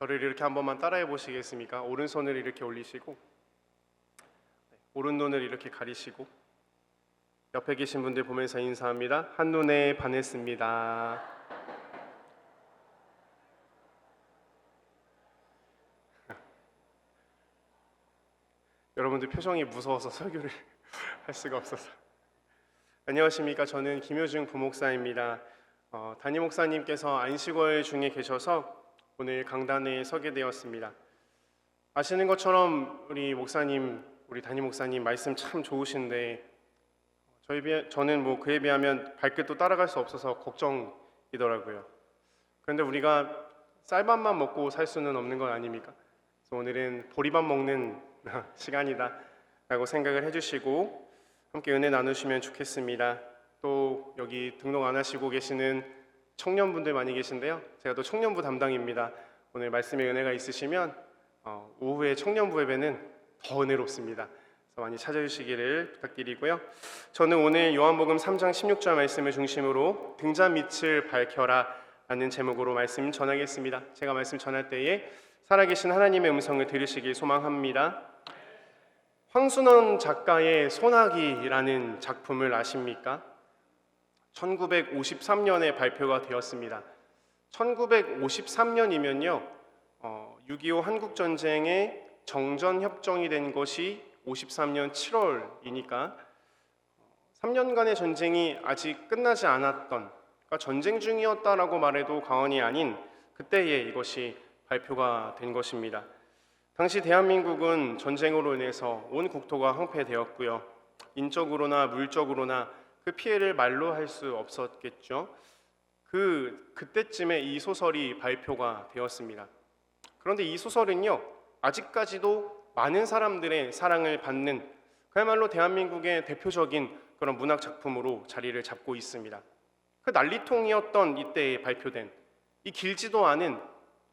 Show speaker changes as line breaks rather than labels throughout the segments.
저를 이렇게 한 번만 따라해 보시겠습니까? 오른손을 이렇게 올리시고 오른눈을 이렇게 가리시고 옆에 계신 분들 보면서 인사합니다. 한눈에 반했습니다. 여러분들 표정이 무서워서 설교를 할 수가 없어서. 안녕하십니까? 저는 김효중 부목사입니다. 담임 목사님께서 안식월 중에 계셔서 오늘 강단에 서게 되었습니다. 아시는 것처럼 우리 담임 목사님 말씀 참 좋으신데 저는 그에 비하면 발끝도 따라갈 수 없어서 걱정이더라고요. 그런데 우리가 쌀밥만 먹고 살 수는 없는 건 아닙니까? 그래서 오늘은 보리밥 먹는 시간이다 라고 생각을 해주시고 함께 은혜 나누시면 좋겠습니다. 또 여기 등록 안 하시고 계시는 청년분들 많이 계신데요, 제가 또 청년부 담당입니다. 오늘 말씀에 은혜가 있으시면 오후에 청년부 예배는 더 은혜롭습니다. 그래서 많이 찾아주시기를 부탁드리고요. 저는 오늘 요한복음 3장 16절 말씀을 중심으로 등잔 밑을 밝혀라 라는 제목으로 말씀 전하겠습니다. 제가 말씀 전할 때에 살아계신 하나님의 음성을 들으시길 소망합니다. 황순원 작가의 소나기라는 작품을 아십니까? 1953년에 발표가 되었습니다. 1953년이면요 6.25 한국전쟁의 정전협정이 된 것이 53년 7월이니까 3년간의 전쟁이 아직 끝나지 않았던, 그러니까 전쟁 중이었다라고 말해도 과언이 아닌 그때에 이것이 발표가 된 것입니다. 당시 대한민국은 전쟁으로 인해서 온 국토가 황폐되었고요. 인적으로나 물적으로나 그 피해를 말로 할 수 없었겠죠. 그때쯤에 이 소설이 발표가 되었습니다. 그런데 이 소설은요 아직까지도 많은 사람들의 사랑을 받는 그야말로 대한민국의 대표적인 그런 문학 작품으로 자리를 잡고 있습니다. 그 난리통이었던 이때에 발표된 이 길지도 않은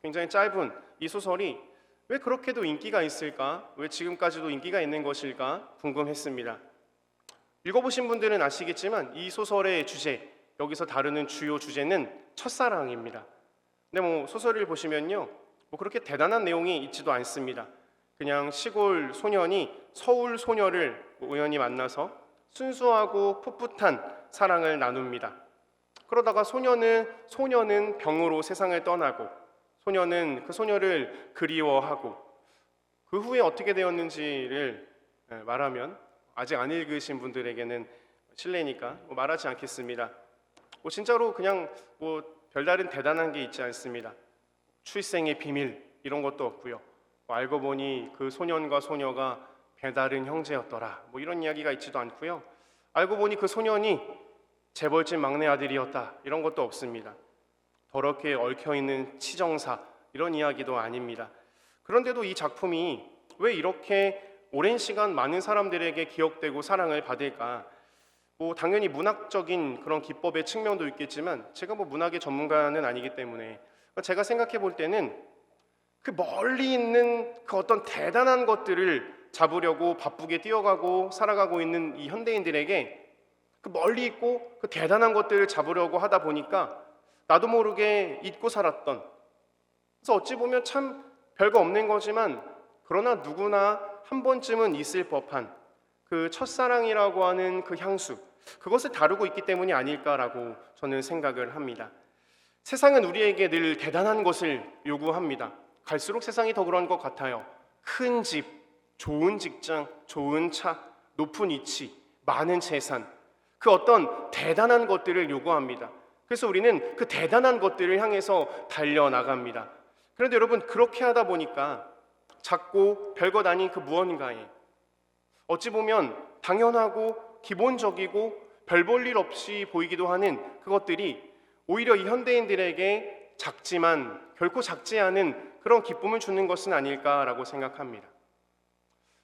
굉장히 짧은 이 소설이 왜 그렇게도 인기가 있을까? 왜 지금까지도 인기가 있는 것일까? 궁금했습니다. 읽어보신 분들은 아시겠지만 이 소설의 주제, 여기서 다루는 주요 주제는 첫사랑입니다. 근데 소설을 보시면요 그렇게 대단한 내용이 있지도 않습니다. 그냥 시골 소년이 서울 소녀를 우연히 만나서 순수하고 풋풋한 사랑을 나눕니다. 그러다가 소녀는 병으로 세상을 떠나고 소녀는 그 소녀를 그리워하고 그 후에 어떻게 되었는지를 말하면 아직 안 읽으신 분들에게는 실례니까 말하지 않겠습니다. 진짜로 그냥 별다른 대단한 게 있지 않습니다. 출생의 비밀 이런 것도 없고요. 알고 보니 그 소년과 소녀가 배다른 형제였더라 이런 이야기가 있지도 않고요. 알고 보니 그 소년이 재벌집 막내 아들이었다 이런 것도 없습니다. 더럽게 얽혀있는 치정사 이런 이야기도 아닙니다. 그런데도 이 작품이 왜 이렇게 오랜 시간 많은 사람들에게 기억되고 사랑을 받을까? 당연히 문학적인 그런 기법의 측면도 있겠지만 제가 문학의 전문가는 아니기 때문에 제가 생각해 볼 때는 그 멀리 있는 그 어떤 대단한 것들을 잡으려고 바쁘게 뛰어가고 살아가고 있는 이 현대인들에게 그 멀리 있고 그 대단한 것들을 잡으려고 하다 보니까 나도 모르게 잊고 살았던, 그래서 어찌 보면 참 별거 없는 거지만 그러나 누구나 한 번쯤은 있을 법한 그 첫사랑이라고 하는 그 향수, 그것을 다루고 있기 때문이 아닐까라고 저는 생각을 합니다. 세상은 우리에게 늘 대단한 것을 요구합니다. 갈수록 세상이 더 그런 것 같아요. 큰 집, 좋은 직장, 좋은 차, 높은 위치, 많은 재산, 그 어떤 대단한 것들을 요구합니다. 그래서 우리는 그 대단한 것들을 향해서 달려나갑니다. 그런데 여러분 그렇게 하다 보니까 작고 별것 아닌 그 무언가에 어찌 보면 당연하고 기본적이고 별 볼 일 없이 보이기도 하는 그것들이 오히려 이 현대인들에게 작지만 결코 작지 않은 그런 기쁨을 주는 것은 아닐까라고 생각합니다.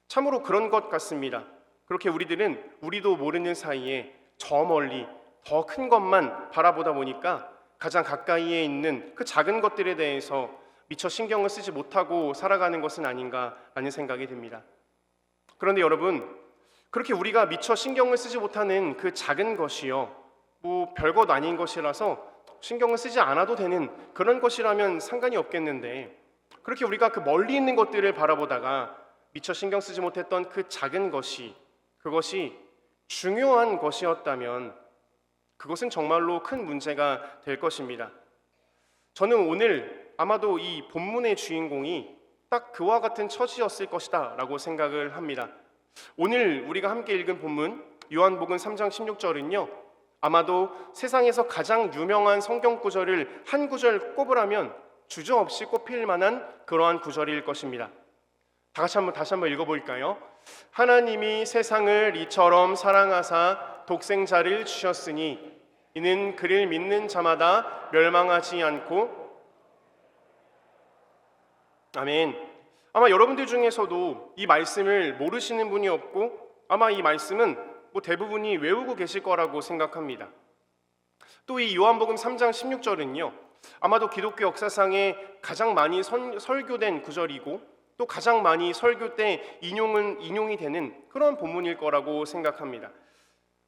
참으로 그런 것 같습니다. 그렇게 우리도 모르는 사이에 저 멀리 더 큰 것만 바라보다 보니까 가장 가까이에 있는 그 작은 것들에 대해서 미처 신경을 쓰지 못하고 살아가는 것은 아닌가라는 생각이 듭니다. 그런데 여러분, 그렇게 우리가 미처 신경을 쓰지 못하는 그 작은 것이요 별것 아닌 것이라서 신경을 쓰지 않아도 되는 그런 것이라면 상관이 없겠는데 그렇게 우리가 그 멀리 있는 것들을 바라보다가 미처 신경 쓰지 못했던 그 작은 것이, 그것이 중요한 것이었다면 그것은 정말로 큰 문제가 될 것입니다. 저는 오늘 아마도 이 본문의 주인공이 딱 그와 같은 처지였을 것이다 라고 생각을 합니다. 오늘 우리가 함께 읽은 본문 요한복음 3장 16절은요, 아마도 세상에서 가장 유명한 성경 구절을 한 구절 꼽으라면 주저없이 꼽힐 만한 그러한 구절일 것입니다. 다시 한번 읽어볼까요? 하나님이 세상을 이처럼 사랑하사 독생자를 주셨으니 이는 그를 믿는 자마다 멸망하지 않고. 아멘. 아마 여러분들 중에서도 이 말씀을 모르시는 분이 없고 아마 이 말씀은 대부분이 외우고 계실 거라고 생각합니다. 또 이 요한복음 3장 16절은요, 아마도 기독교 역사상에 가장 많이 설교된 구절이고 또 가장 많이 설교 때 인용이 되는 그런 본문일 거라고 생각합니다.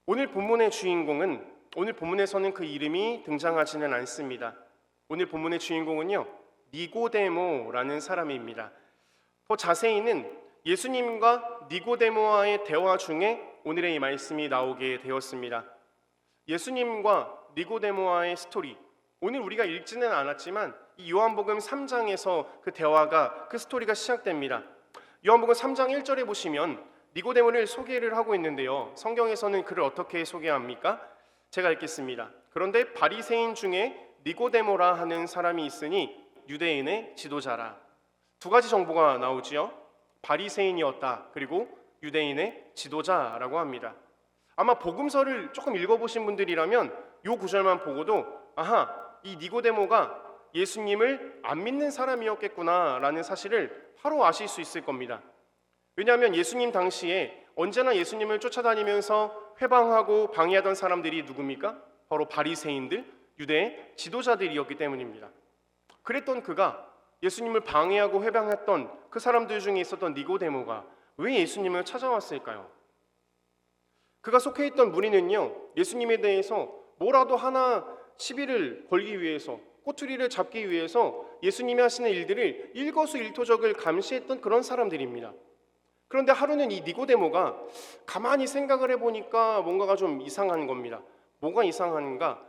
오늘 본문의 주인공은, 오늘 본문에서는 그 이름이 등장하지는 않습니다. 오늘 본문의 주인공은요, 니고데모라는 사람입니다. 더 자세히는 예수님과 니고데모와의 대화 중에 오늘의 이 말씀이 나오게 되었습니다. 예수님과 니고데모와의 스토리, 오늘 우리가 읽지는 않았지만 이 요한복음 3장에서 그 대화가, 그 스토리가 시작됩니다. 요한복음 3장 1절에 보시면 니고데모를 소개를 하고 있는데요, 성경에서는 그를 어떻게 소개합니까? 제가 읽겠습니다. 그런데 바리새인 중에 니고데모라 하는 사람이 있으니 유대인의 지도자라. 두 가지 정보가 나오지요. 바리새인이었다, 그리고 유대인의 지도자라고 합니다. 아마 복음서를 조금 읽어보신 분들이라면 이 구절만 보고도 아하, 이 니고데모가 예수님을 안 믿는 사람이었겠구나라는 사실을 바로 아실 수 있을 겁니다. 왜냐하면 예수님 당시에 언제나 예수님을 쫓아다니면서 회방하고 방해하던 사람들이 누굽니까? 바로 바리새인들, 유대의 지도자들이었기 때문입니다. 그랬던 그가 예수님을 방해하고 회방했던 그 사람들 중에 있었던 니고데모가 왜 예수님을 찾아왔을까요? 그가 속해 있던 무리는요, 예수님에 대해서 뭐라도 하나 시비를 걸기 위해서, 꼬투리를 잡기 위해서 예수님이 하시는 일들을 일거수일투족을 감시했던 그런 사람들입니다. 그런데 하루는 이 니고데모가 가만히 생각을 해보니까 뭔가가 좀 이상한 겁니다. 뭐가 이상한가?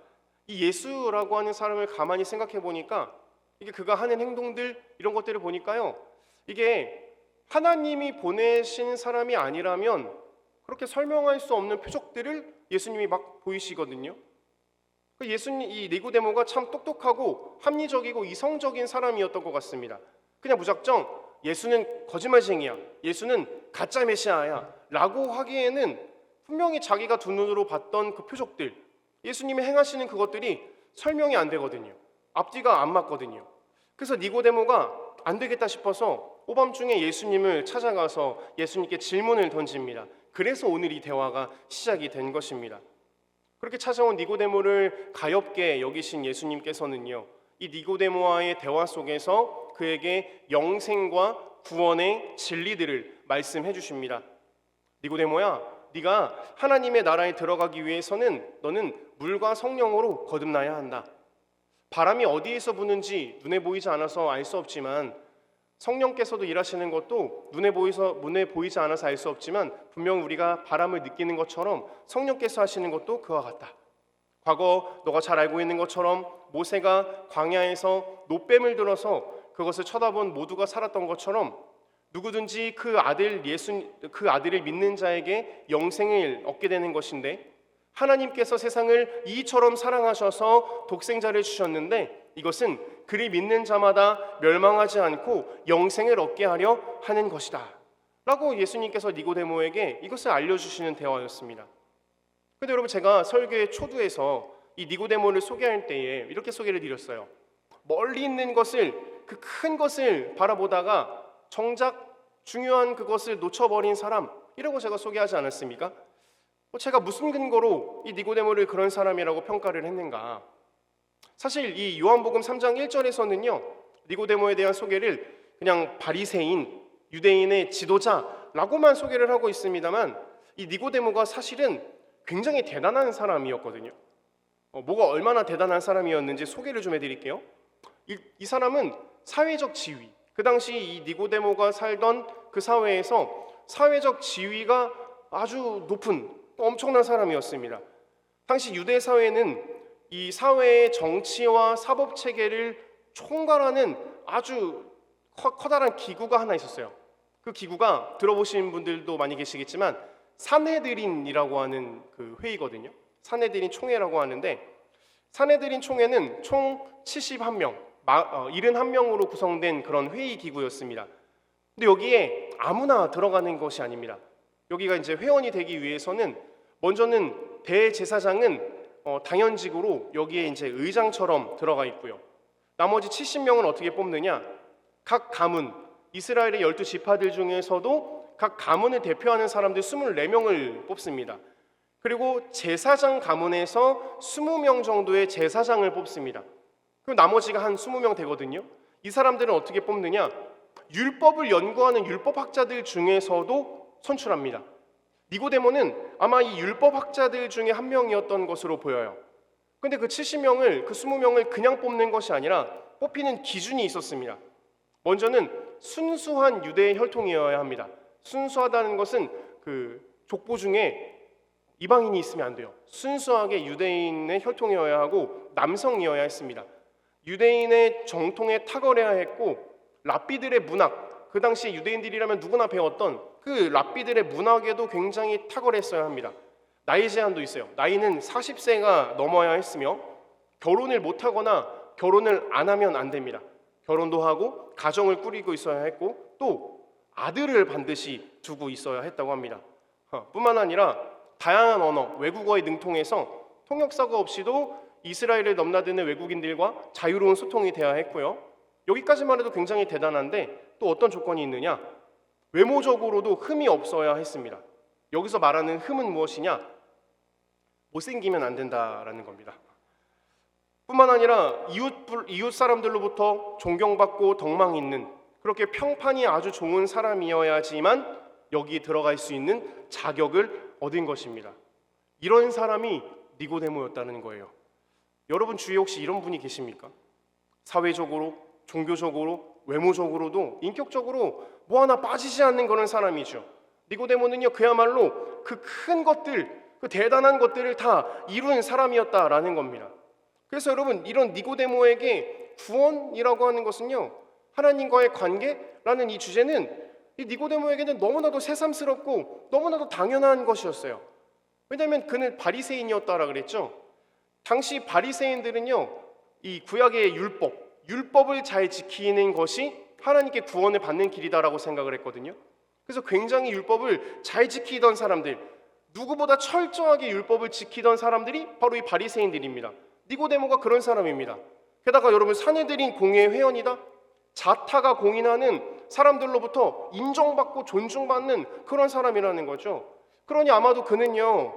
이 예수라고 하는 사람을 가만히 생각해 보니까 이게 그가 하는 행동들, 이런 것들을 보니까요, 이게 하나님이 보내신 사람이 아니라면 그렇게 설명할 수 없는 표적들을 예수님이 막 보이시거든요. 이 니고데모가 참 똑똑하고 합리적이고 이성적인 사람이었던 것 같습니다. 그냥 무작정 예수는 거짓말쟁이야, 예수는 가짜 메시아야 라고 하기에는 분명히 자기가 두 눈으로 봤던 그 표적들, 예수님이 행하시는 그것들이 설명이 안 되거든요. 앞뒤가 안 맞거든요. 그래서 니고데모가 안 되겠다 싶어서 오밤중에 예수님을 찾아가서 예수님께 질문을 던집니다. 그래서 오늘 이 대화가 시작이 된 것입니다. 그렇게 찾아온 니고데모를 가엾게 여기신 예수님께서는요, 이 니고데모와의 대화 속에서 그에게 영생과 구원의 진리들을 말씀해 주십니다. 니고데모야, 네가 하나님의 나라에 들어가기 위해서는 너는 물과 성령으로 거듭나야 한다. 바람이 어디에서 부는지 눈에 보이지 않아서 알 수 없지만, 성령께서도 일하시는 것도 눈에 보이지 않아서 알 수 없지만 분명 우리가 바람을 느끼는 것처럼 성령께서 하시는 것도 그와 같다. 과거 너가 잘 알고 있는 것처럼 모세가 광야에서 놋뱀을 들어서 그것을 쳐다본 모두가 살았던 것처럼 누구든지 그 아들을 믿는 자에게 영생을 얻게 되는 것인데, 하나님께서 세상을 이처럼 사랑하셔서 독생자를 주셨는데 이것은 그를 믿는 자마다 멸망하지 않고 영생을 얻게 하려 하는 것이다 라고 예수님께서 니고데모에게 이것을 알려주시는 대화였습니다. 그런데 여러분, 제가 설교의 초두에서 이 니고데모를 소개할 때에 이렇게 소개를 드렸어요. 멀리 있는 것을, 그 큰 것을 바라보다가 정작 중요한 그것을 놓쳐버린 사람, 이라고 제가 소개하지 않았습니까? 제가 무슨 근거로 이 니고데모를 그런 사람이라고 평가를 했는가? 사실 이 요한복음 3장 1절에서는요, 니고데모에 대한 소개를 그냥 바리새인, 유대인의 지도자라고만 소개를 하고 있습니다만, 이 니고데모가 사실은 굉장히 대단한 사람이었거든요. 뭐가 얼마나 대단한 사람이었는지 소개를 좀 해드릴게요. 이 사람은 사회적 지위, 그 당시 이 니고데모가 살던 그 사회에서 사회적 지위가 아주 높은 엄청난 사람이었습니다. 당시 유대 사회는 이 사회의 정치와 사법 체계를 총괄하는 아주 커다란 기구가 하나 있었어요. 그 기구가 들어보신 분들도 많이 계시겠지만 산헤드린이라고 하는 그 회의거든요. 산헤드린 총회라고 하는데, 산헤드린 총회는 총 71명, 71명으로 구성된 그런 회의 기구였습니다. 근데 여기에 아무나 들어가는 것이 아닙니다. 여기가 이제 회원이 되기 위해서는 먼저는 대제사장은 당연직으로 여기에 이제 의장처럼 들어가 있고요. 나머지 70명은 어떻게 뽑느냐? 각 가문, 이스라엘의 12지파들 중에서도 각 가문을 대표하는 사람들 24명을 뽑습니다. 그리고 제사장 가문에서 20명 정도의 제사장을 뽑습니다. 그럼 나머지가 한 20명 되거든요. 이 사람들은 어떻게 뽑느냐? 율법을 연구하는 율법학자들 중에서도 선출합니다. 니고데모는 아마 이 율법학자들 중에 한 명이었던 것으로 보여요. 근데 그 70명을, 그 20명을 그냥 뽑는 것이 아니라 뽑히는 기준이 있었습니다. 먼저는 순수한 유대의 혈통이어야 합니다. 순수하다는 것은 그 족보 중에 이방인이 있으면 안 돼요. 순수하게 유대인의 혈통이어야 하고 남성이어야 했습니다. 유대인의 정통에 탁월해야 했고, 랍비들의 문학, 그 당시 유대인들이라면 누구나 배웠던 그 랍비들의 문학에도 굉장히 탁월했어야 합니다. 나이 제한도 있어요. 나이는 40세가 넘어야 했으며 결혼을 못하거나 결혼을 안 하면 안 됩니다. 결혼도 하고 가정을 꾸리고 있어야 했고 또 아들을 반드시 두고 있어야 했다고 합니다. 뿐만 아니라 다양한 언어, 외국어에 능통해서 통역사가 없이도 이스라엘을 넘나드는 외국인들과 자유로운 소통이 돼야 했고요. 여기까지만 해도 굉장히 대단한데 또 어떤 조건이 있느냐? 외모적으로도 흠이 없어야 했습니다. 여기서 말하는 흠은 무엇이냐? 못생기면 안 된다라는 겁니다. 뿐만 아니라 이웃 사람들로부터 존경받고 덕망 있는 그렇게 평판이 아주 좋은 사람이어야지만 여기 들어갈 수 있는 자격을 얻은 것입니다. 이런 사람이 니고데모였다는 거예요. 여러분 주위에 혹시 이런 분이 계십니까? 사회적으로, 종교적으로, 외모적으로도 인격적으로 뭐 하나 빠지지 않는 그런 사람이죠. 니고데모는요 그야말로 그 큰 것들, 그 대단한 것들을 다 이룬 사람이었다라는 겁니다. 그래서 여러분 이런 니고데모에게 구원이라고 하는 것은요 하나님과의 관계라는 이 주제는 이 니고데모에게는 너무나도 새삼스럽고 너무나도 당연한 것이었어요. 왜냐하면 그는 바리새인이었다라 그랬죠. 당시 바리새인들은요 이 구약의 율법을 잘 지키는 것이 하나님께 구원을 받는 길이다라고 생각을 했거든요. 그래서 굉장히 율법을 잘 지키던 사람들, 누구보다 철저하게 율법을 지키던 사람들이 바로 이 바리새인들입니다. 니고데모가 그런 사람입니다. 게다가 여러분 산헤드린 공회 회원이다, 자타가 공인하는 사람들로부터 인정받고 존중받는 그런 사람이라는 거죠. 그러니 아마도 그는요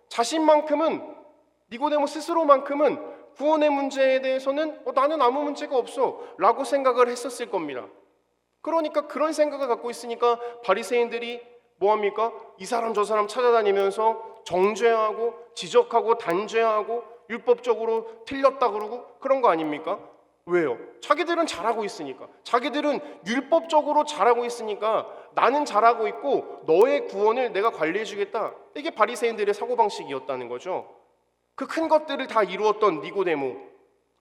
자신만큼은, 니고데모 스스로만큼은 구원의 문제에 대해서는 나는 아무 문제가 없어 라고 생각을 했었을 겁니다. 그러니까 그런 생각을 갖고 있으니까 바리새인들이 뭐합니까? 이 사람 저 사람 찾아다니면서 정죄하고 지적하고 단죄하고 율법적으로 틀렸다 그러고 그런 거 아닙니까? 왜요? 자기들은 잘하고 있으니까, 자기들은 율법적으로 잘하고 있으니까 나는 잘하고 있고 너의 구원을 내가 관리해 주겠다. 이게 바리새인들의 사고방식이었다는 거죠. 그 큰 것들을 다 이루었던 니고데모.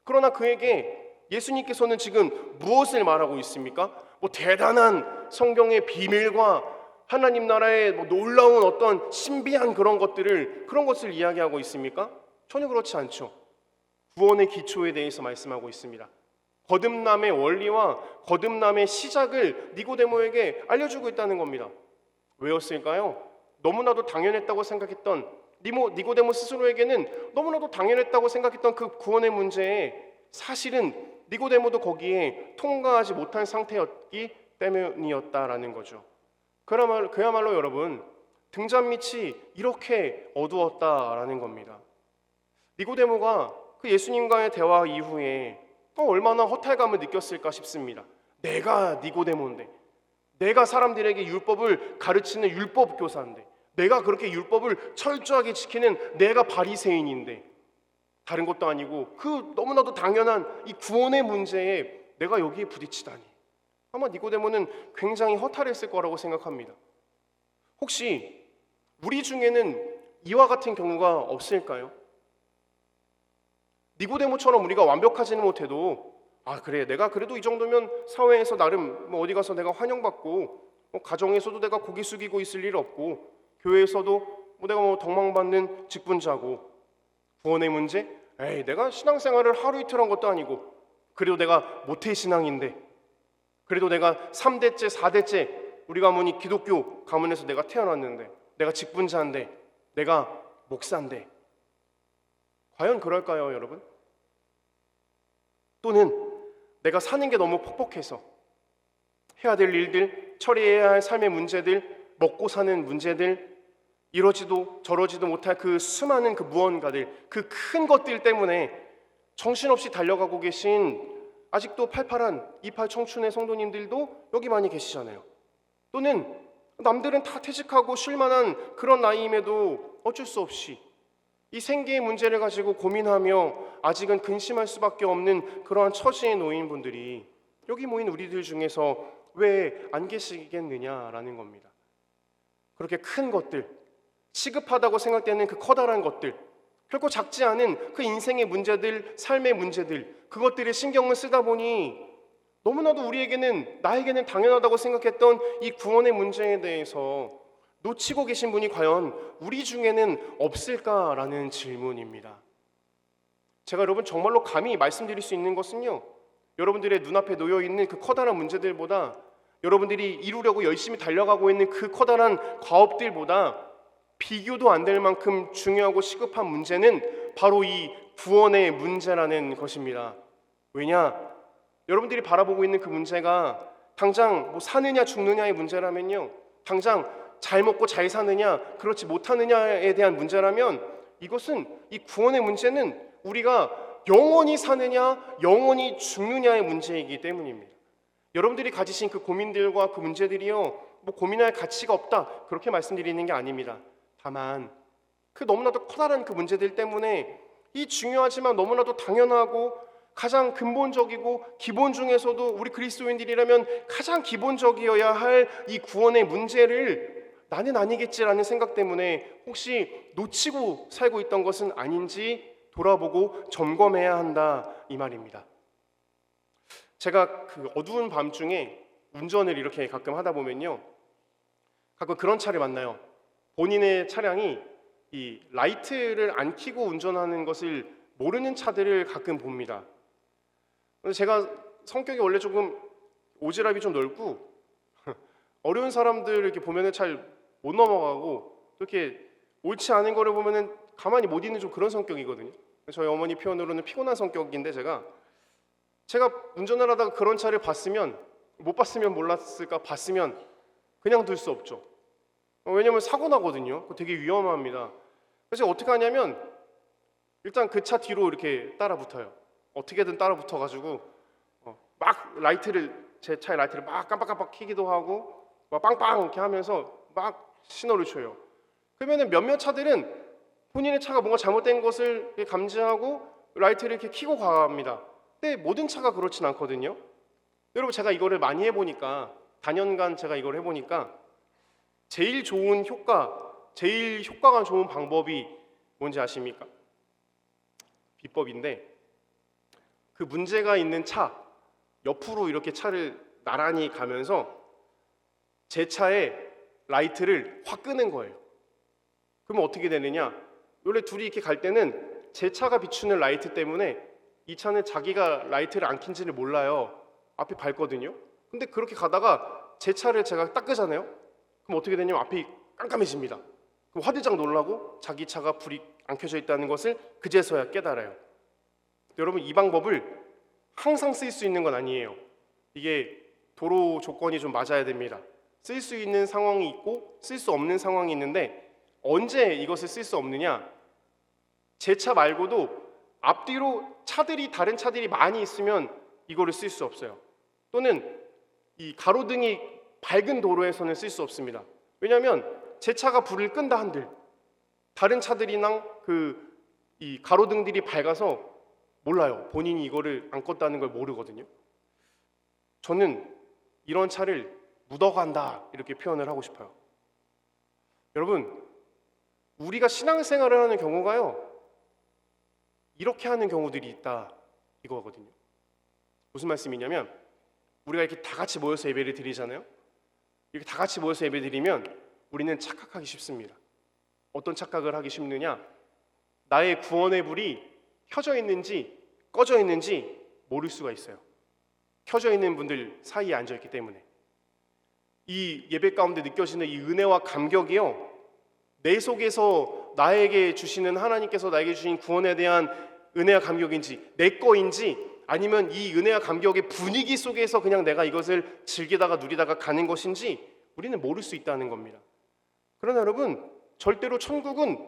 그러나 그에게 예수님께서는 지금 무엇을 말하고 있습니까? 뭐 대단한 성경의 비밀과 하나님 나라의 뭐 놀라운 어떤 신비한 그런 것을 이야기하고 있습니까? 전혀 그렇지 않죠. 구원의 기초에 대해서 말씀하고 있습니다. 거듭남의 원리와 거듭남의 시작을 니고데모에게 알려주고 있다는 겁니다. 왜였을까요? 너무나도 당연했다고 생각했던 니고데모 스스로에게는 너무나도 당연했다고 생각했던 그 구원의 문제에 사실은 니고데모도 거기에 통과하지 못한 상태였기 때문이었다라는 거죠. 그야말로 여러분 등잔 밑이 이렇게 어두웠다라는 겁니다. 니고데모가 그 예수님과의 대화 이후에 얼마나 허탈감을 느꼈을까 싶습니다. 내가 니고데모인데, 내가 사람들에게 율법을 가르치는 율법 교사인데, 내가 그렇게 율법을 철저하게 지키는 내가 바리새인인데, 다른 것도 아니고 그 너무나도 당연한 이 구원의 문제에 내가 여기에 부딪히다니 아마 니고데모는 굉장히 허탈했을 거라고 생각합니다. 혹시 우리 중에는 이와 같은 경우가 없을까요? 니고데모처럼 우리가 완벽하지는 못해도 그래, 내가 그래도 이 정도면 사회에서 나름 어디 가서 내가 환영받고 가정에서도 내가 고개 숙이고 있을 일 없고 교회에서도 내가 덕망받는 직분자고 구원의 문제? 에이, 내가 신앙생활을 하루 이틀 한 것도 아니고 그래도 내가 모태신앙인데 그래도 내가 3대째 4대째 우리 가문이 기독교 가문에서 내가 태어났는데 내가 직분자인데 내가 목사인데 과연 그럴까요, 여러분? 또는 내가 사는 게 너무 퍽퍽해서 해야 될 일들, 처리해야 할 삶의 문제들, 먹고 사는 문제들, 이러지도 저러지도 못할 그 수많은 그 무언가들, 그 큰 것들 때문에 정신없이 달려가고 계신 아직도 팔팔한 28 청춘의 성도님들도 여기 많이 계시잖아요. 또는 남들은 다 퇴직하고 쉴만한 그런 나이임에도 어쩔 수 없이 이 생계의 문제를 가지고 고민하며 아직은 근심할 수밖에 없는 그러한 처지에 놓인 분들이 여기 모인 우리들 중에서 왜 안 계시겠느냐라는 겁니다. 그렇게 큰 것들, 시급하다고 생각되는 그 커다란 것들, 결코 작지 않은 그 인생의 문제들, 삶의 문제들, 그것들에 신경을 쓰다 보니 너무나도 나에게는 당연하다고 생각했던 이 구원의 문제에 대해서 놓치고 계신 분이 과연 우리 중에는 없을까라는 질문입니다. 제가 여러분 정말로 감히 말씀드릴 수 있는 것은요, 여러분들의 눈앞에 놓여 있는 그 커다란 문제들보다 여러분들이 이루려고 열심히 달려가고 있는 그 커다란 과업들보다 비교도 안 될 만큼 중요하고 시급한 문제는 바로 이 구원의 문제라는 것입니다. 왜냐? 여러분들이 바라보고 있는 그 문제가 당장 사느냐 죽느냐의 문제라면요, 당장 잘 먹고 잘 사느냐 그렇지 못하느냐에 대한 문제라면 이것은 이 구원의 문제는 우리가 영원히 사느냐 영원히 죽느냐의 문제이기 때문입니다. 여러분들이 가지신 그 고민들과 그 문제들이요, 고민할 가치가 없다 그렇게 말씀드리는 게 아닙니다. 다만 그 너무나도 커다란 그 문제들 때문에 이 중요하지만 너무나도 당연하고 가장 근본적이고 기본 중에서도 우리 그리스도인들이라면 가장 기본적이어야 할 이 구원의 문제를 나는 아니겠지라는 생각 때문에 혹시 놓치고 살고 있던 것은 아닌지 돌아보고 점검해야 한다 이 말입니다. 제가 그 어두운 밤중에 운전을 이렇게 가끔 하다 보면요, 가끔 그런 차를 만나요. 본인의 차량이 이 라이트를 안 켜고 운전하는 것을 모르는 차들을 가끔 봅니다. 제가 성격이 원래 조금 오지랖이 좀 넓고 어려운 사람들 이렇게 보면은 잘 못 넘어가고 이렇게 옳지 않은 거를 보면은 가만히 못 있는 좀 그런 성격이거든요. 저희 어머니 표현으로는 피곤한 성격인데 제가 운전을 하다가 그런 차를 봤으면, 못 봤으면 몰랐을까, 봤으면 그냥 둘 수 없죠. 왜냐면 사고 나거든요. 되게 위험합니다. 그래서 어떻게 하냐면 일단 그 차 뒤로 이렇게 따라 붙어요. 어떻게든 따라 붙어가지고 막 제 차의 라이트를 막 깜빡깜빡 켜기도 하고 막 빵빵 이렇게 하면서 막 신호를 줘요. 그러면은 몇몇 차들은 본인의 차가 뭔가 잘못된 것을 감지하고 라이트를 이렇게 켜고 갑니다. 근데 모든 차가 그렇진 않거든요. 여러분, 제가 이거를 많이 해보니까, 단연간 제가 이걸 해보니까 제일 효과가 좋은 방법이 뭔지 아십니까? 비법인데, 그 문제가 있는 차 옆으로 이렇게 차를 나란히 가면서 제 차의 라이트를 확 끄는 거예요. 그러면 어떻게 되느냐? 원래 둘이 이렇게 갈 때는 제 차가 비추는 라이트 때문에 이 차는 자기가 라이트를 안 킨지를 몰라요. 앞이 밝거든요. 근데 그렇게 가다가 제 차를 제가 딱 끄잖아요. 그럼 어떻게 되냐면 앞이 깜깜해집니다. 그럼 화들짝 놀라고 자기 차가 불이 안 켜져 있다는 것을 그제서야 깨달아요. 여러분, 이 방법을 항상 쓸 수 있는 건 아니에요. 이게 도로 조건이 좀 맞아야 됩니다. 쓸 수 있는 상황이 있고 쓸 수 없는 상황이 있는데, 언제 이것을 쓸 수 없느냐? 제 차 말고도 앞뒤로 다른 차들이 많이 있으면 이거를 쓸 수 없어요. 또는 이 가로등이 밝은 도로에서는 쓸 수 없습니다. 왜냐하면 제 차가 불을 끈다 한들 다른 차들이랑 이 가로등들이 밝아서 몰라요. 본인이 이거를 안 껐다는 걸 모르거든요. 저는 이런 차를 묻어간다 이렇게 표현을 하고 싶어요. 여러분, 우리가 신앙생활을 하는 경우가요, 이렇게 하는 경우들이 있다 이거거든요. 무슨 말씀이냐면, 우리가 이렇게 다 같이 모여서 예배를 드리잖아요. 이렇게 다 같이 모여서 예배 드리면 우리는 착각하기 쉽습니다. 어떤 착각을 하기 쉽느냐? 나의 구원의 불이 켜져 있는지 꺼져 있는지 모를 수가 있어요. 켜져 있는 분들 사이에 앉아 있기 때문에. 이 예배 가운데 느껴지는 이 은혜와 감격이요, 내 속에서 나에게 주시는, 하나님께서 나에게 주신 구원에 대한 은혜와 감격인지, 내 거인지, 아니면 이 은혜와 감격의 분위기 속에서 그냥 내가 이것을 즐기다가 누리다가 가는 것인지 우리는 모를 수 있다는 겁니다. 그러나 여러분, 절대로 천국은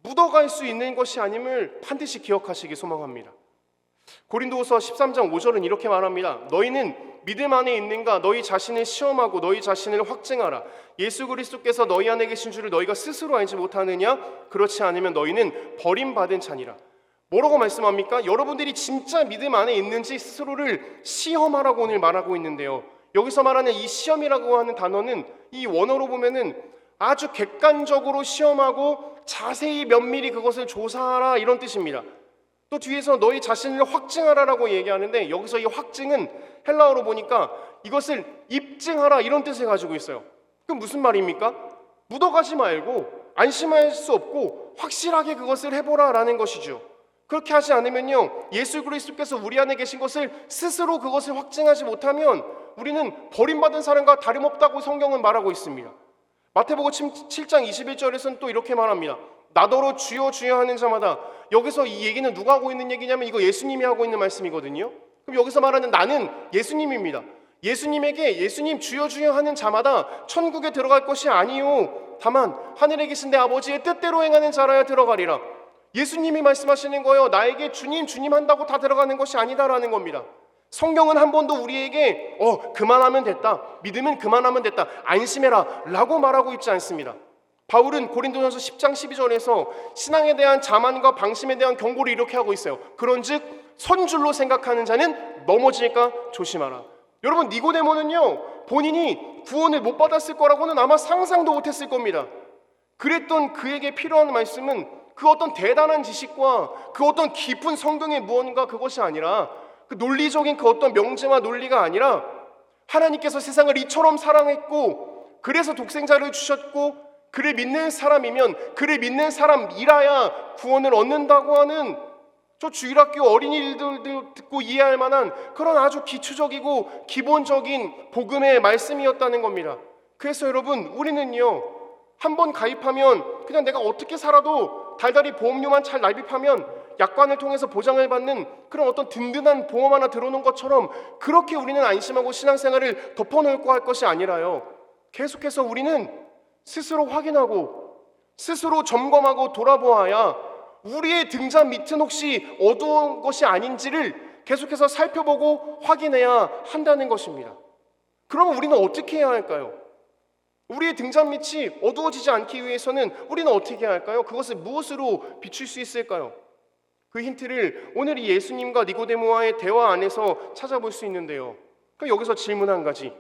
묻어갈 수 있는 것이 아님을 반드시 기억하시기 소망합니다. 고린도후서 13장 5절은 이렇게 말합니다. 너희는 믿음 안에 있는가? 너희 자신을 시험하고 너희 자신을 확증하라. 예수 그리스도께서 너희 안에 계신 줄을 너희가 스스로 알지 못하느냐? 그렇지 않으면 너희는 버림받은 자니라. 뭐라고 말씀합니까? 여러분들이 진짜 믿음 안에 있는지 스스로를 시험하라고 오늘 말하고 있는데요, 여기서 말하는 이 시험이라고 하는 단어는 이 원어로 보면은 아주 객관적으로 시험하고 자세히 면밀히 그것을 조사하라 이런 뜻입니다. 또 뒤에서 너희 자신을 확증하라라고 얘기하는데, 여기서 이 확증은 헬라어로 보니까 이것을 입증하라 이런 뜻을 가지고 있어요. 그럼 무슨 말입니까? 묻어가지 말고 안심할 수 없고 확실하게 그것을 해보라라는 것이죠. 그렇게 하지 않으면요, 예수 그리스도께서 우리 안에 계신 것을 스스로 그것을 확증하지 못하면 우리는 버림받은 사람과 다름없다고 성경은 말하고 있습니다. 마태복음 7장 21절에서는 또 이렇게 말합니다. 나더러 주여 주여 하는 자마다. 여기서 이 얘기는 누가 하고 있는 얘기냐면 이거 예수님이 하고 있는 말씀이거든요. 그럼 여기서 말하는 나는 예수님입니다. 예수님에게 예수님 주여 주여 하는 자마다 천국에 들어갈 것이 아니요 다만 하늘에 계신 내 아버지의 뜻대로 행하는 자라야 들어가리라. 예수님이 말씀하시는 거예요. 나에게 주님 주님 한다고 다 들어가는 것이 아니다라는 겁니다. 성경은 한 번도 우리에게 그만하면 됐다, 믿으면 그만하면 됐다, 안심해라 라고 말하고 있지 않습니다. 바울은 고린도전서 10장 12절에서 신앙에 대한 자만과 방심에 대한 경고를 이렇게 하고 있어요. 그런즉 선줄로 생각하는 자는 넘어질까 조심하라. 여러분, 니고데모는요, 본인이 구원을 못 받았을 거라고는 아마 상상도 못했을 겁니다. 그랬던 그에게 필요한 말씀은 그 어떤 대단한 지식과 그 어떤 깊은 성경의 무언가 그것이 아니라, 그 논리적인 그 어떤 명제와 논리가 아니라, 하나님께서 세상을 이처럼 사랑했고 그래서 독생자를 주셨고 그를 믿는 사람이면 그를 믿는 사람이라야 구원을 얻는다고 하는 저 주일학교 어린이들도 듣고 이해할 만한 그런 아주 기초적이고 기본적인 복음의 말씀이었다는 겁니다. 그래서 여러분, 우리는요, 한번 가입하면 그냥 내가 어떻게 살아도 달달이 보험료만 잘 납입하면 약관을 통해서 보장을 받는 그런 어떤 든든한 보험 하나 들어오는 것처럼 그렇게 우리는 안심하고 신앙생활을 덮어놓고 할 것이 아니라요, 계속해서 우리는 스스로 확인하고 스스로 점검하고 돌아보아야 우리의 등잔 밑은 혹시 어두운 것이 아닌지를 계속해서 살펴보고 확인해야 한다는 것입니다. 그러면 우리는 어떻게 해야 할까요? 우리의 등잔 밑이 어두워지지 않기 위해서는 우리는 어떻게 해야 할까요? 그것을 무엇으로 비출 수 있을까요? 그 힌트를 오늘 이 예수님과 니고데모와의 대화 안에서 찾아볼 수 있는데요, 그럼 여기서 질문 한 가지.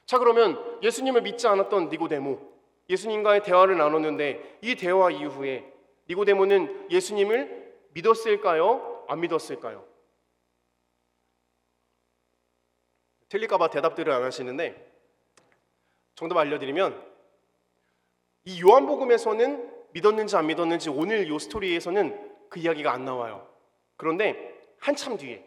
자, 그러면 예수님을 믿지 않았던 니고데모, 예수님과의 대화를 나눴는데 이 대화 이후에 니고데모는 예수님을 믿었을까요? 안 믿었을까요? 틀릴까 봐 대답들을 안 하시는데 정답 알려드리면, 이 요한복음에서는 믿었는지 안 믿었는지 오늘 이 스토리에서는 그 이야기가 안 나와요. 그런데 한참 뒤에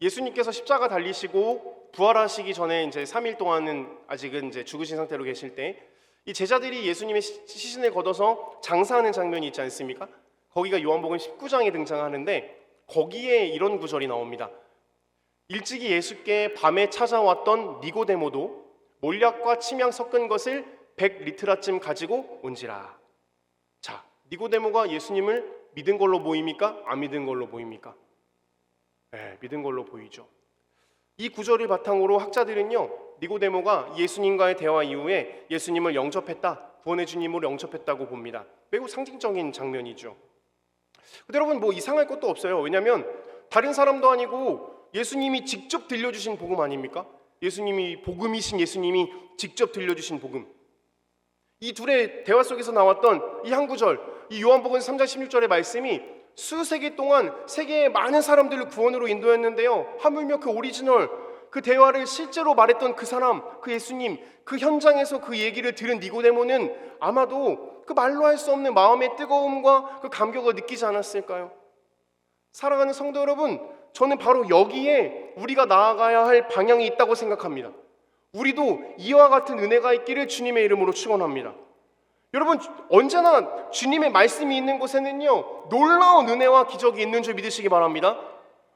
예수님께서 십자가 달리시고 부활하시기 전에 이제 3일 동안은 아직은 이제 죽으신 상태로 계실 때 이 제자들이 예수님의 시신을 걷어서 장사하는 장면이 있지 않습니까? 거기가 요한복음 19장에 등장하는데 거기에 이런 구절이 나옵니다. 일찍이 예수께 밤에 찾아왔던 니고데모도 몰약과 침향 섞은 것을 100리트라쯤 가지고 온지라. 자, 니고데모가 예수님을 믿은 걸로 보입니까? 안 믿은 걸로 보입니까? 네, 믿은 걸로 보이죠. 이 구절을 바탕으로 학자들은요, 니고데모가 예수님과의 대화 이후에 예수님을 영접했다, 구원의 주님으로 영접했다고 봅니다. 매우 상징적인 장면이죠. 근데 여러분, 뭐 이상할 것도 없어요. 왜냐하면 다른 사람도 아니고 예수님이 직접 들려주신 복음 아닙니까? 예수님이 복음이신 예수님이 직접 들려주신 복음. 이 둘의 대화 속에서 나왔던 이 한 구절, 이 요한복음 3장 16절의 말씀이 수세기 동안 세계의 많은 사람들을 구원으로 인도했는데요, 하물며 그 오리지널, 그 대화를 실제로 말했던 그 사람, 그 예수님, 그 현장에서 그 얘기를 들은 니고데모는 아마도 그 말로 할 수 없는 마음의 뜨거움과 그 감격을 느끼지 않았을까요? 사랑하는 성도 여러분, 저는 바로 여기에 우리가 나아가야 할 방향이 있다고 생각합니다. 우리도 이와 같은 은혜가 있기를 주님의 이름으로 축원합니다. 여러분, 언제나 주님의 말씀이 있는 곳에는요, 놀라운 은혜와 기적이 있는 줄 믿으시기 바랍니다.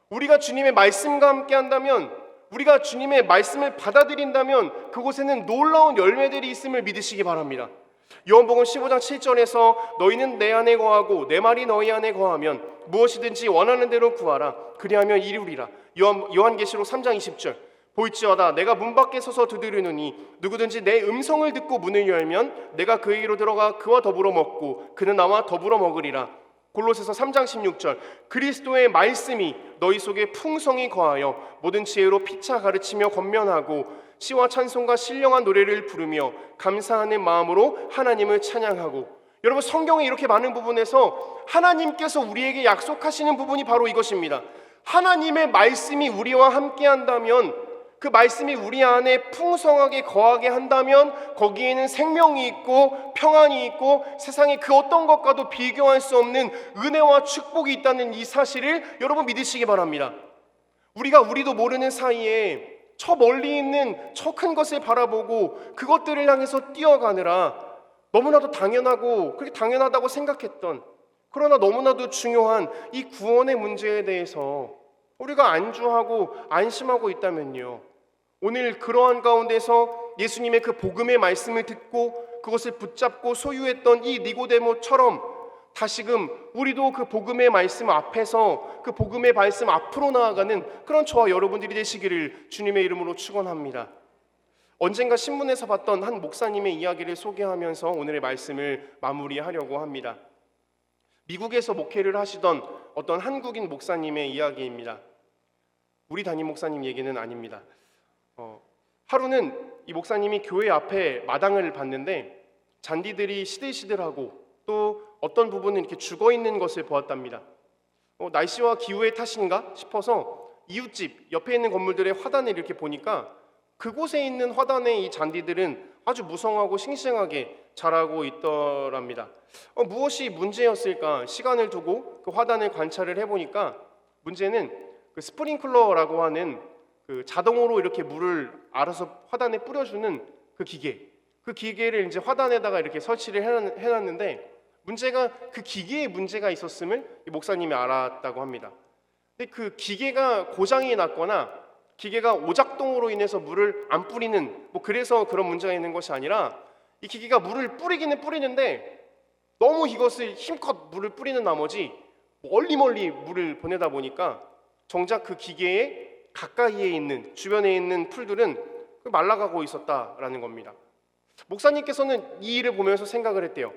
우리가 주님의 말씀과 함께 한다면, 우리가 주님의 말씀을 받아들인다면 그곳에는 놀라운 열매들이 있음을 믿으시기 바랍니다. 요한복음 15장 7절에서 너희는 내 안에 거하고 내 말이 너희 안에 거하면 무엇이든지 원하는 대로 구하라 그리하면 이루리라. 요한계시록 3장 20절 보일지어다 내가 문 밖에 서서 두드리노니 누구든지 내 음성을 듣고 문을 열면 내가 그에게로 들어가 그와 더불어 먹고 그는 나와 더불어 먹으리라. 골로새서 3장 16절 그리스도의 말씀이 너희 속에 풍성히 거하여 모든 지혜로 피차 가르치며 권면하고 시와 찬송과 신령한 노래를 부르며 감사하는 마음으로 하나님을 찬양하고. 여러분, 성경에 이렇게 많은 부분에서 하나님께서 우리에게 약속하시는 부분이 바로 이것입니다. 하나님의 말씀이 우리와 함께 한다면, 그 말씀이 우리 안에 풍성하게 거하게 한다면 거기에는 생명이 있고 평안이 있고 세상의 그 어떤 것과도 비교할 수 없는 은혜와 축복이 있다는 이 사실을 여러분 믿으시기 바랍니다. 우리도 모르는 사이에 저 멀리 있는 저 큰 것을 바라보고 그것들을 향해서 뛰어가느라 너무나도 당연하고 그렇게 당연하다고 생각했던, 그러나 너무나도 중요한 이 구원의 문제에 대해서 우리가 안주하고 안심하고 있다면요, 오늘 그러한 가운데서 예수님의 그 복음의 말씀을 듣고 그것을 붙잡고 소유했던 이 니고데모처럼 다시금 우리도 그 복음의 말씀 앞에서 그 복음의 말씀 앞으로 나아가는 그런 저와 여러분들이 되시기를 주님의 이름으로 축원합니다. 언젠가 신문에서 봤던 한 목사님의 이야기를 소개하면서 오늘의 말씀을 마무리하려고 합니다. 미국에서 목회를 하시던 어떤 한국인 목사님의 이야기입니다. 우리 담임 목사님 얘기는 아닙니다. 하루는 이 목사님이 교회 앞에 마당을 봤는데 잔디들이 시들시들하고 또 어떤 부분은 이렇게 죽어있는 것을 보았답니다. 날씨와 기후의 탓인가 싶어서 이웃집 옆에 있는 건물들의 화단을 이렇게 보니까 그곳에 있는 화단의 이 잔디들은 아주 무성하고 싱싱하게 자라고 있더랍니다. 무엇이 문제였을까 시간을 두고 그 화단을 관찰을 해보니까 문제는 그 스프링클러라고 하는 그 자동으로 이렇게 물을 알아서 화단에 뿌려주는 그 기계를 이제 화단에다가 이렇게 설치를 해놨는데 문제가 그 기계에 문제가 있었음을 이 목사님이 알았다고 합니다. 근데 그 기계가 고장이 났거나 기계가 오작동으로 인해서 물을 안 뿌리는 그래서 그런 문제가 있는 것이 아니라 이 기계가 물을 뿌리기는 뿌리는데 너무 이것을 힘껏 물을 뿌리는 나머지 멀리 물을 보내다 보니까 정작 그 기계에 가까이에 있는 주변에 있는 풀들은 말라가고 있었다라는 겁니다. 목사님께서는 이 일을 보면서 생각을 했대요.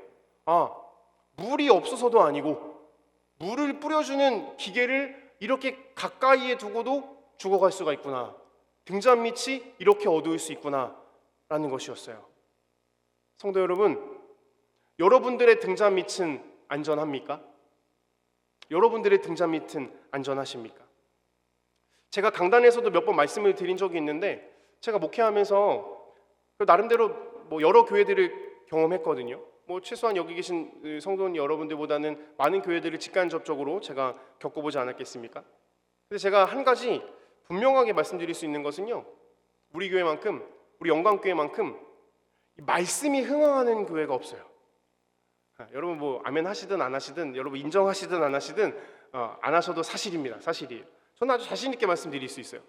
물이 없어서도 아니고 물을 뿌려주는 기계를 이렇게 가까이에 두고도 죽어갈 수가 있구나. 등잔 밑이 이렇게 어두울 수 있구나 라는 것이었어요. 성도 여러분, 여러분들의 등잔 밑은 안전합니까? 여러분들의 등잔 밑은 안전하십니까? 제가 강단에서도 몇 번 말씀을 드린 적이 있는데 제가 목회하면서 나름대로 여러 교회들을 경험했거든요. 최소한 여기 계신 성도님 여러분들보다는 많은 교회들을 직간접적으로 제가 겪어보지 않았겠습니까? 근데 제가 한 가지 분명하게 말씀드릴 수 있는 것은요, 우리 교회만큼, 우리 영광교회만큼 말씀이 흥황하는 교회가 없어요. 여러분 아멘 하시든 안 하시든, 여러분 인정하시든 안 하시든 안 하셔도 사실입니다. 사실이에요. 저는 아주 자신 있게 말씀드릴 수 있어요.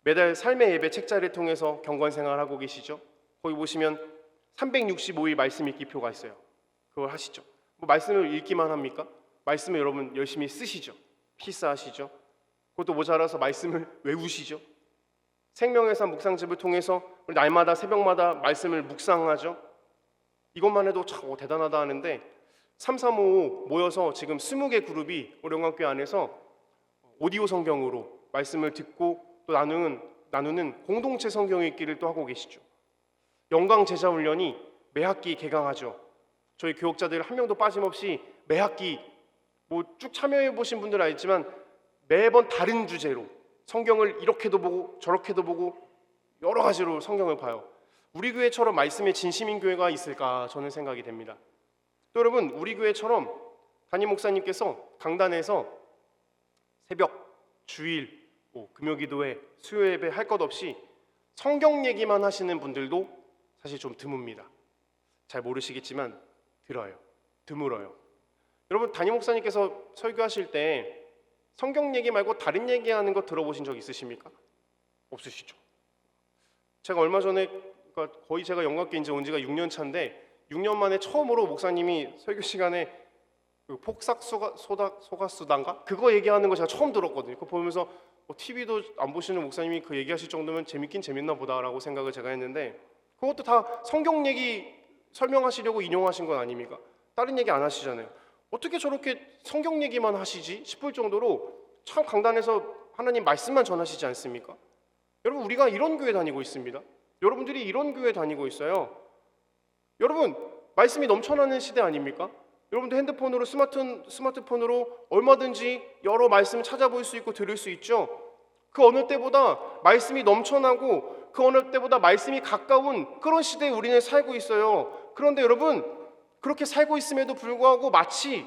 매달 삶의 예배 책자를 통해서 경건 생활하고 계시죠? 거기 보시면 365일 말씀 읽기 표가 있어요. 그걸 하시죠. 말씀을 읽기만 합니까? 말씀을 여러분 열심히 쓰시죠. 필사하시죠. 그것도 모자라서 말씀을 외우시죠. 생명의 산 묵상집을 통해서 우리 날마다 새벽마다 말씀을 묵상하죠. 이것만 해도 참 대단하다 하는데 3355 모여서 지금 20개 그룹이 우리 영광교회 안에서 오디오 성경으로 말씀을 듣고 또 나누는 공동체 성경 읽기를 또 하고 계시죠. 영광 제자 훈련이 매 학기 개강하죠. 저희 교역자들 한 명도 빠짐없이 매 학기 쭉 참여해 보신 분들은 알지만 매번 다른 주제로 성경을 이렇게도 보고 저렇게도 보고 여러 가지로 성경을 봐요. 우리 교회처럼 말씀에 진심인 교회가 있을까 저는 생각이 됩니다. 또 여러분, 우리 교회처럼 담임 목사님께서 강단에서 새벽, 주일, 금요기도회, 수요예배 할 것 없이 성경 얘기만 하시는 분들도 사실 좀 드뭅니다. 잘 모르시겠지만 드물어요. 여러분, 담임 목사님께서 설교하실 때 성경 얘기 말고 다른 얘기하는 거 들어보신 적 있으십니까? 없으시죠? 제가 얼마 전에, 그러니까 거의 제가 영광교회 이제 온 지가 6년 차인데 6년 만에 처음으로 목사님이 설교 시간에 그 폭삭 소가수단가? 그거 얘기하는 거 제가 처음 들었거든요. 그거 보면서 TV도 안 보시는 목사님이 그 얘기하실 정도면 재밌긴 재밌나 보다라고 생각을 제가 했는데, 그것도 다 성경 얘기 설명하시려고 인용하신 건 아닙니까? 다른 얘기 안 하시잖아요. 어떻게 저렇게 성경 얘기만 하시지 싶을 정도로 참 강단에서 하나님 말씀만 전하시지 않습니까? 여러분, 우리가 이런 교회 다니고 있습니다. 여러분들이 이런 교회 다니고 있어요. 여러분, 말씀이 넘쳐나는 시대 아닙니까? 여러분들 핸드폰으로 스마트폰으로 얼마든지 여러 말씀을 찾아볼 수 있고 들을 수 있죠. 그 어느 때보다 말씀이 넘쳐나고 그 어느 때보다 말씀이 가까운 그런 시대에 우리는 살고 있어요. 그런데 여러분, 그렇게 살고 있음에도 불구하고 마치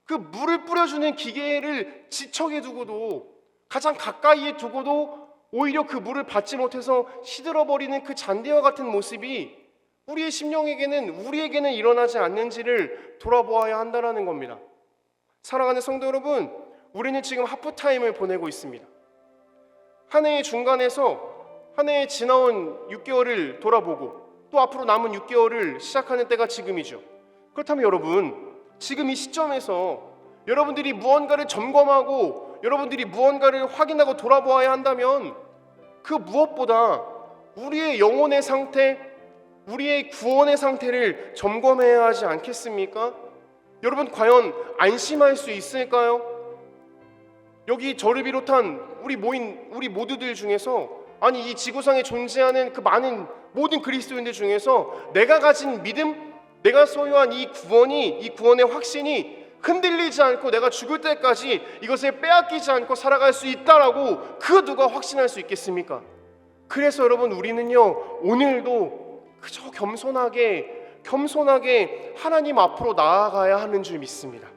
그 물을 뿌려주는 기계를 지척에 두고도, 가장 가까이에 두고도 오히려 그 물을 받지 못해서 시들어버리는 그 잔디와 같은 모습이 우리의 심령에게는, 우리에게는 일어나지 않는지를 돌아보아야 한다는 겁니다. 사랑하는 성도 여러분, 우리는 지금 하프타임을 보내고 있습니다. 한 해의 중간에서 한 해에 지나온 6개월을 돌아보고 또 앞으로 남은 6개월을 시작하는 때가 지금이죠. 그렇다면 여러분, 지금 이 시점에서 여러분들이 무언가를 점검하고 여러분들이 무언가를 확인하고 돌아보아야 한다면 그 무엇보다 우리의 영혼의 상태, 우리의 구원의 상태를 점검해야 하지 않겠습니까? 여러분, 과연 안심할 수 있을까요? 여기 저를 비롯한 우리 모두들 중에서, 아니 이 지구상에 존재하는 그 많은 모든 그리스도인들 중에서 내가 가진 믿음, 내가 소유한 이 구원의 확신이 흔들리지 않고 내가 죽을 때까지 이것을 빼앗기지 않고 살아갈 수 있다라고 그 누가 확신할 수 있겠습니까? 그래서 여러분, 우리는요 오늘도 그저 겸손하게 하나님 앞으로 나아가야 하는 줄 믿습니다.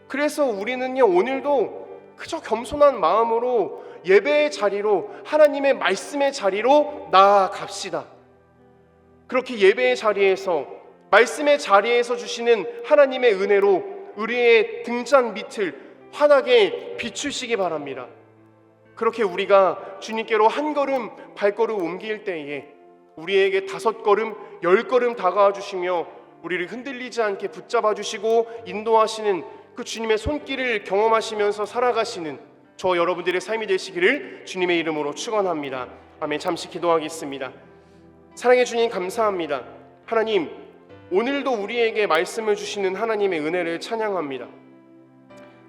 그래서 우리는요 오늘도 그저 겸손한 마음으로 예배의 자리로, 하나님의 말씀의 자리로 나아갑시다. 그렇게 예배의 자리에서, 말씀의 자리에서 주시는 하나님의 은혜로 우리의 등잔 밑을 환하게 비추시기 바랍니다. 그렇게 우리가 주님께로 한 걸음 발걸음 옮길 때에 우리에게 5걸음 10걸음 다가와 주시며 우리를 흔들리지 않게 붙잡아 주시고 인도하시는 그 주님의 손길을 경험하시면서 살아가시는 저 여러분들의 삶이 되시기를 주님의 이름으로 축원합니다. 아멘. 잠시 기도하겠습니다. 사랑해 주님, 감사합니다. 하나님, 오늘도 우리에게 말씀을 주시는 하나님의 은혜를 찬양합니다.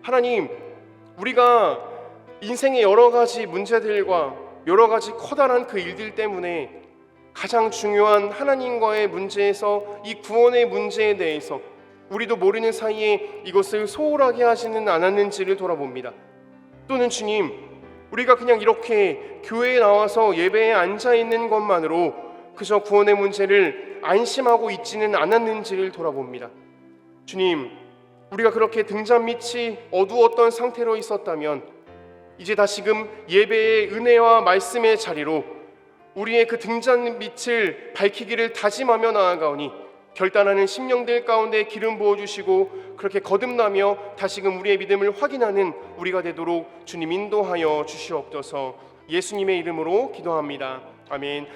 하나님, 우리가 인생의 여러 가지 문제들과 여러 가지 커다란 그 일들 때문에 가장 중요한 하나님과의 문제에서, 이 구원의 문제에 대해서 우리도 모르는 사이에 이것을 소홀하게 하지는 않았는지를 돌아봅니다. 또는 주님, 우리가 그냥 이렇게 교회에 나와서 예배에 앉아 있는 것만으로 그저 구원의 문제를 안심하고 있지는 않았는지를 돌아봅니다. 주님, 우리가 그렇게 등잔 밑이 어두웠던 상태로 있었다면 이제 다시금 예배의 은혜와 말씀의 자리로 우리의 그 등잔 밑을 밝히기를 다짐하며 나아가오니 결단하는 심령들 가운데 기름 부어주시고 그렇게 거듭나며 다시금 우리의 믿음을 확인하는 우리가 되도록 주님 인도하여 주시옵소서. 예수님의 이름으로 기도합니다. 아멘.